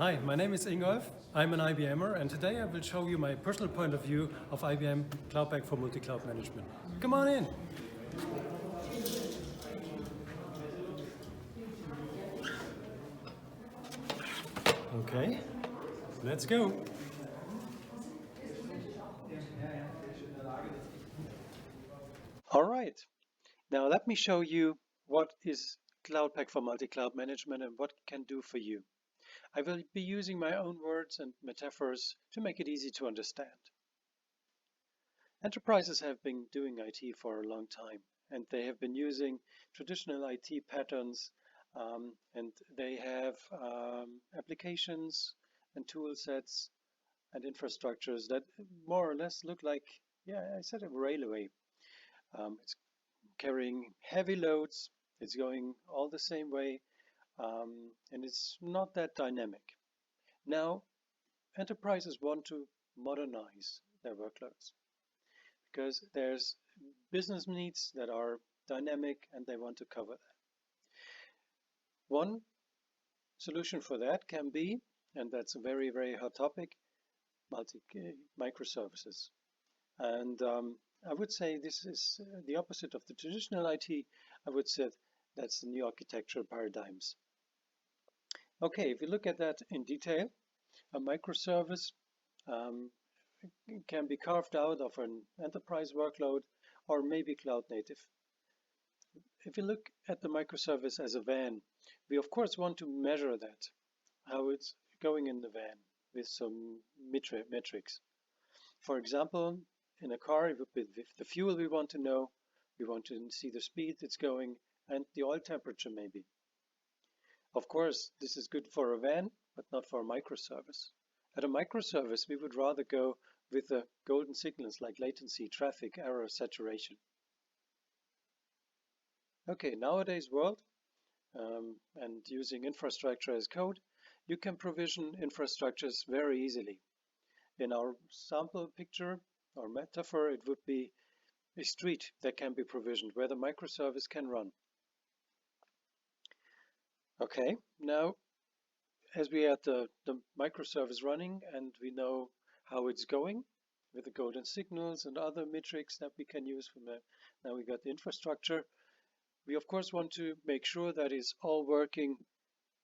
Hi, my name is Ingolf. I'm an IBMer, and today I will show you my personal point of view of IBM Cloud Pak for Multicloud Management. Come on in. Okay, let's go. All right, now let me show you what is Cloud Pak for Multicloud Management and what it can do for you. I will be using my own words and metaphors to make it easy to understand. Enterprises have been doing IT for a long time, and they have been using traditional IT patterns, and they have applications and tool sets and infrastructures that more or less look like, yeah, I said a railway. It's carrying heavy loads, it's going all the same way, and it's not that dynamic. Now, enterprises want to modernize their workloads because there's business needs that are dynamic and they want to cover that. One solution for that can be, and that's a very, very hot topic, microservices. And I would say this is the opposite of the traditional IT. I would say that's the new architectural paradigms. Okay, if you look at that in detail, a microservice can be carved out of an enterprise workload or maybe cloud native. If you look at the microservice as a van, we of course want to measure that, how it's going in the van with some metrics. For example, in a car, it would be the fuel we want to know, we want to see the speed it's going, and the oil temperature maybe. Of course, this is good for a van, but not for a microservice. At a microservice, we would rather go with the golden signals like latency, traffic, error, saturation. Okay, nowadays world, and using infrastructure as code, you can provision infrastructures very easily. In our sample picture or metaphor, it would be a street that can be provisioned where the microservice can run. Okay, now as we had the microservice running and we know how it's going with the golden signals and other metrics that we can use from that, now we got the infrastructure. We of course want to make sure that it's all working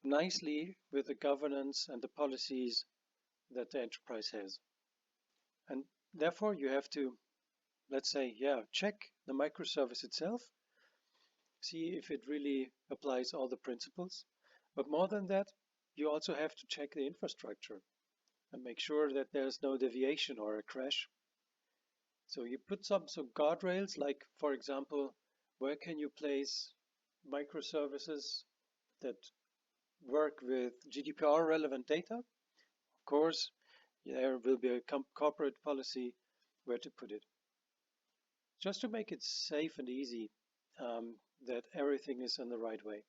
nicely with the governance and the policies that the enterprise has. And therefore you have to, let's say, check the microservice itself, see if it really applies all the principles. But more than that, you also have to check the infrastructure and make sure that there's no deviation or a crash. So you put some guardrails, like for example, where can you place microservices that work with GDPR relevant data? Of course, there will be a corporate policy where to put it. Just to make it safe and easy, that everything is in the right way.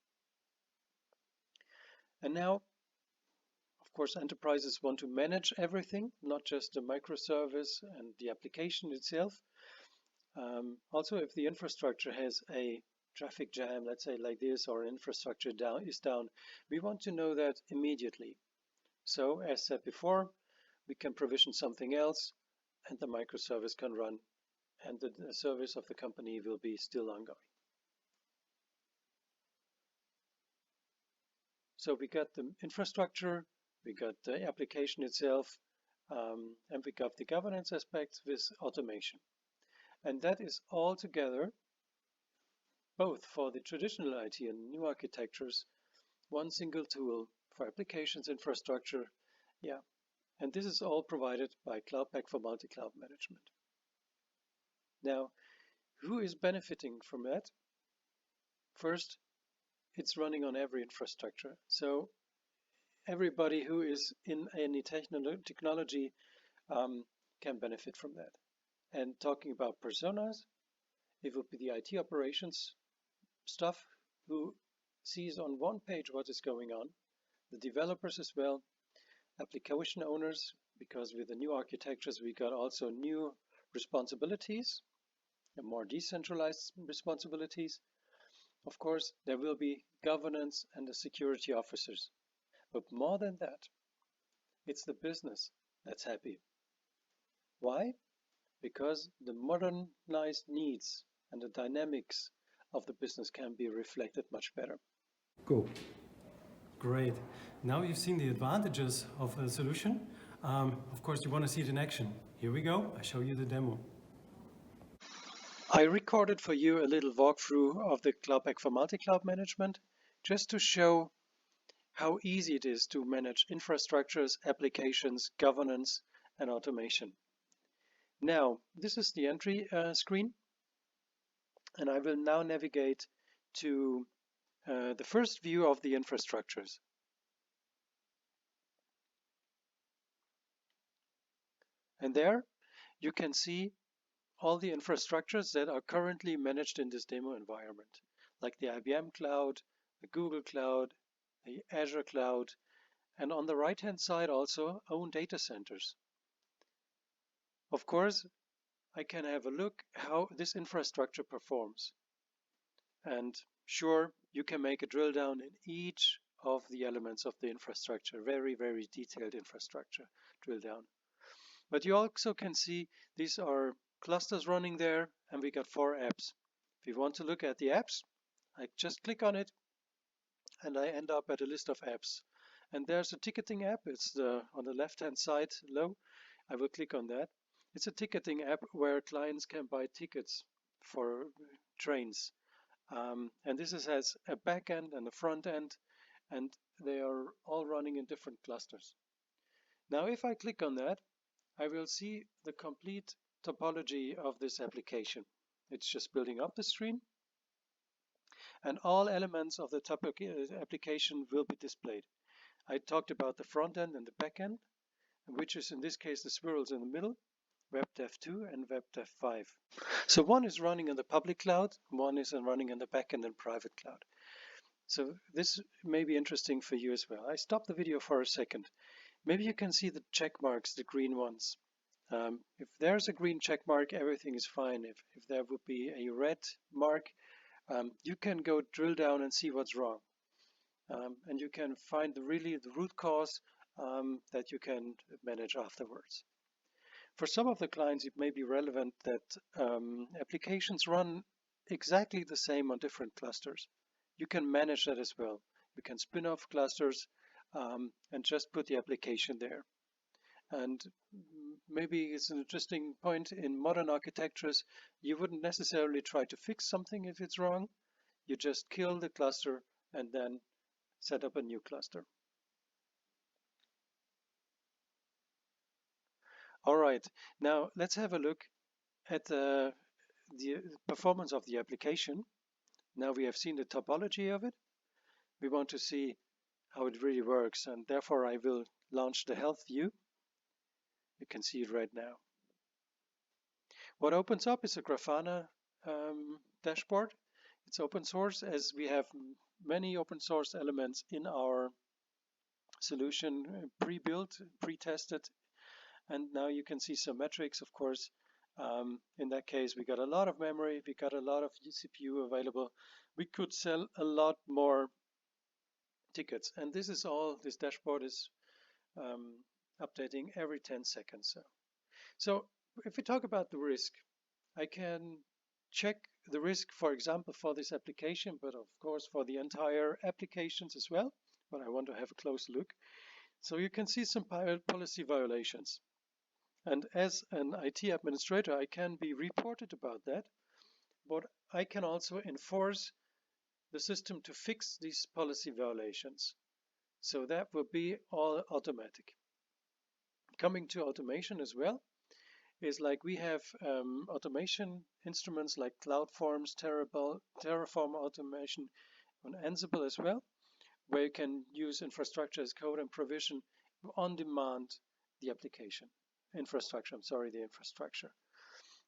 And now, of course, enterprises want to manage everything, not just the microservice and the application itself. Also, if the infrastructure has a traffic jam, let's say like this, or infrastructure is down, we want to know that immediately. So, as said before, we can provision something else and the microservice can run and the service of the company will be still ongoing. So we got the infrastructure, we got the application itself, and we got the governance aspects with automation. And that is all together, both for the traditional IT and new architectures, one single tool for applications infrastructure. Yeah, and this is all provided by Cloud Pak for Multicloud Management. Now, who is benefiting from that? First, it's running on every infrastructure. So everybody who is in any technology can benefit from that. And talking about personas, it would be the IT operations staff who sees on one page what is going on, the developers as well, application owners, because with the new architectures we got also new responsibilities and more decentralized responsibilities. Of course, there will be governance and the security officers. But more than that, It's the business that's happy. Why? Because the modernized needs and the dynamics of the business can be reflected much better. Go. Great. Now you've seen the advantages of the solution. Of course, you want to see it in action. Here we go. I show you the demo. I recorded for you a little walkthrough of the Cloud Pak for Multicloud Management, just to show how easy it is to manage infrastructures, applications, governance, and automation. Now, this is the entry screen, and I will now navigate to the first view of the infrastructures. And there you can see all the infrastructures that are currently managed in this demo environment, like the IBM Cloud, the Google Cloud, the Azure Cloud, and on the right-hand side also own data centers. Of course, I can have a look how this infrastructure performs. And sure, you can make a drill down in each of the elements of the infrastructure, very, very detailed infrastructure drill down. But you also can see these are clusters running there, and we got 4 apps. If you want to look at the apps, I just click on it and I end up at a list of apps. And there's a ticketing app. It's on the left-hand side low. I will click on that. It's a ticketing app where clients can buy tickets for trains. And this has a back end and a front end, and they are all running in different clusters. Now, if I click on that, I will see the complete topology of this application. It's just building up the screen, and all elements of the application will be displayed. I talked about the front end and the back end, which is in this case the swirls in the middle, WebDev2 and WebDev5. So one is running in the public cloud, one is running in the backend and private cloud. So this may be interesting for you as well. I stopped the video for a second. Maybe you can see the check marks, the green ones. If there's a green check mark, everything is fine. If there would be a red mark, you can go drill down and see what's wrong. And you can find the root cause that you can manage afterwards. For some of the clients, it may be relevant that applications run exactly the same on different clusters. You can manage that as well. You can spin off clusters and just put the application there. And maybe it's an interesting point in modern architectures. You wouldn't necessarily try to fix something if it's wrong. You just kill the cluster and then set up a new cluster. All right, now let's have a look at the performance of the application. Now we have seen the topology of it. We want to see how it really works, and therefore I will launch the health view. You can see it right now. What opens up is a Grafana dashboard. It's open source, as we have many open source elements in our solution pre-built, pre-tested. And now you can see some metrics, of course. In that case, we got a lot of memory, we got a lot of CPU available. We could sell a lot more tickets. And this dashboard is updating every 10 seconds. So if we talk about the risk, I can check the risk, for example, for this application, but of course for the entire applications as well. But I want to have a close look. So you can see some policy violations. And as an IT administrator, I can be reported about that, but I can also enforce the system to fix these policy violations. So that will be all automatic. Coming to automation as well, is like we have automation instruments like CloudForms, Terraform automation on Ansible as well, where you can use infrastructure as code and provision on demand the infrastructure.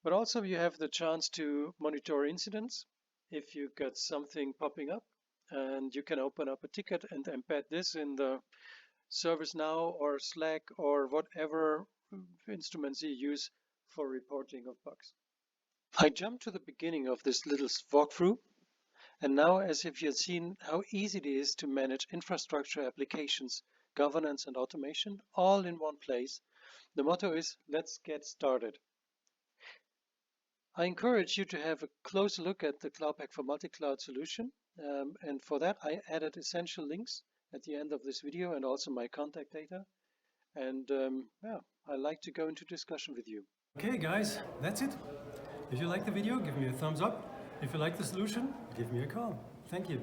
But also you have the chance to monitor incidents if you get something popping up, and you can open up a ticket and embed this in the ServiceNow or Slack or whatever instruments you use for reporting of bugs. I jumped to the beginning of this little walkthrough, and now as if you've seen how easy it is to manage infrastructure applications governance and automation, all in one place. The motto is, let's get started. I encourage you to have a close look at the Cloud Pak for multi-cloud solution. And for that, I added essential links at the end of this video and also my contact data. And yeah, I like to go into discussion with you. Okay, guys, that's it. If you like the video, give me a thumbs up. If you like the solution, give me a call. Thank you.